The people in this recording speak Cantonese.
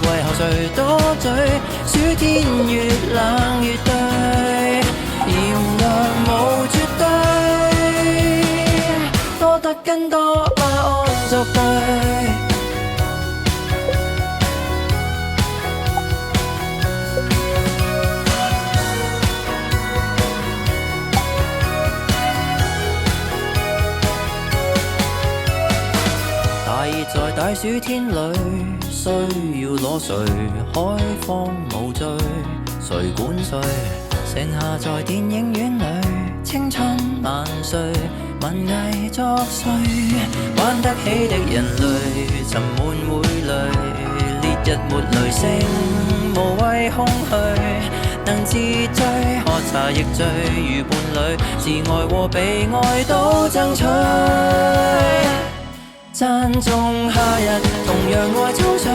為何誰多嘴？暑天越冷越對，炎涼無絕對，多得跟多巴胺作對。大熱在大暑天裏，需要攞誰？海風無罪，誰管誰？剩下在電影院裏，青春萬歲，文藝作祟，玩得起的人類，沉悶會累，烈日沒雷聲，無謂空虛，能自醉，喝茶亦醉，如伴侶，自愛和被愛都爭取。讚頌夏日，同樣愛秋水。